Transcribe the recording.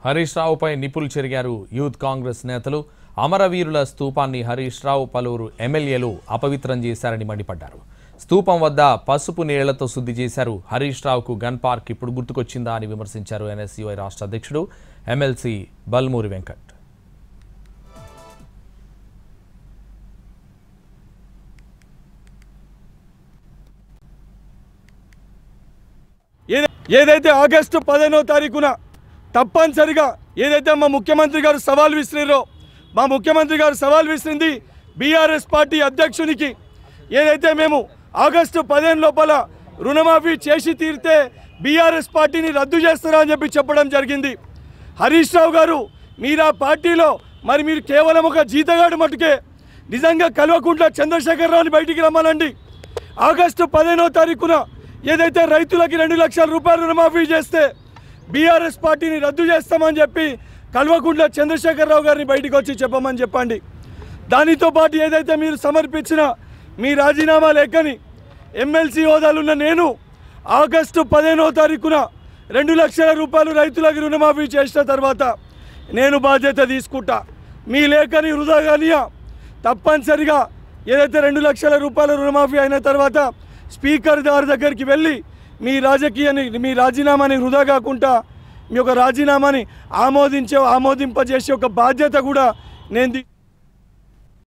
హరీష్ రావుపై నిప్పులు చెరిగారు యూత్ కాంగ్రెస్ నేతలు. అమరవీరుల స్తూపాన్ని హరీష్ రావు పలువురు ఎమ్మెల్యేలు అపవిత్రం చేశారని మండిపడ్డారు. స్తూపం వద్ద పసుపు నీళ్లతో శుద్ధి చేశారు. హరీష్ రావుకు గన్ పార్క్ ఇప్పుడు గుర్తుకొచ్చిందా అని విమర్శించారు ఎన్ఎస్యూఐ రాష్ట్ర అధ్యక్షుడు ఎమ్మెల్సీ బల్మూరి వెంకట్. ఏదైతే ఆగస్టు 15వ తారీఖున తప్పనిసరిగా ఏదైతే మా ముఖ్యమంత్రి గారు సవాల్ విసిరారో, మా ముఖ్యమంత్రి గారు సవాల్ విసిరింది బీఆర్ఎస్ పార్టీ అధ్యక్షునికి. ఏదైతే మేము ఆగస్టు 15 లోపల రుణమాఫీ చేసి తీరితే బీఆర్ఎస్ పార్టీని రద్దు చేస్తారా అని చెప్పి చెప్పడం జరిగింది. హరీష్ రావు గారు మీరు ఆ పార్టీలో మీరు కేవలం ఒక జీతగాడు మటుకే, నిజంగా కల్వకుంట్ల చంద్రశేఖరరావుని బయటికి రమ్మనండి. ఆగస్టు 15వ తారీఖున ఏదైతే రైతులకి 2 లక్షల రూపాయలు రుణమాఫీ చేస్తే బీఆర్ఎస్ పార్టీని రద్దు చేస్తామని చెప్పి కల్వకుంట్ల చంద్రశేఖరరావు గారిని బయటికి వచ్చి చెప్పమని చెప్పండి. దానితో పాటు ఏదైతే మీరు సమర్పించిన మీ రాజీనామా లేఖని ఎమ్మెల్సీ హోదాలున్న నేను ఆగస్టు 15వ తారీఖున 2 లక్షల రూపాయలు రైతులకు రుణమాఫీ చేసిన తర్వాత నేను బాధ్యత తీసుకుంటా. మీ లేఖని వృధాగానియా తప్పనిసరిగా ఏదైతే 2 లక్షల రూపాయల రుణమాఫీ అయిన తర్వాత స్పీకర్ గారి దగ్గరికి వెళ్ళి మీ రాజీనామాని వృధా కాకుండా మీ యొక్క రాజీనామాని ఆమోదింపజేసే ఒక బాధ్యత కూడా నేను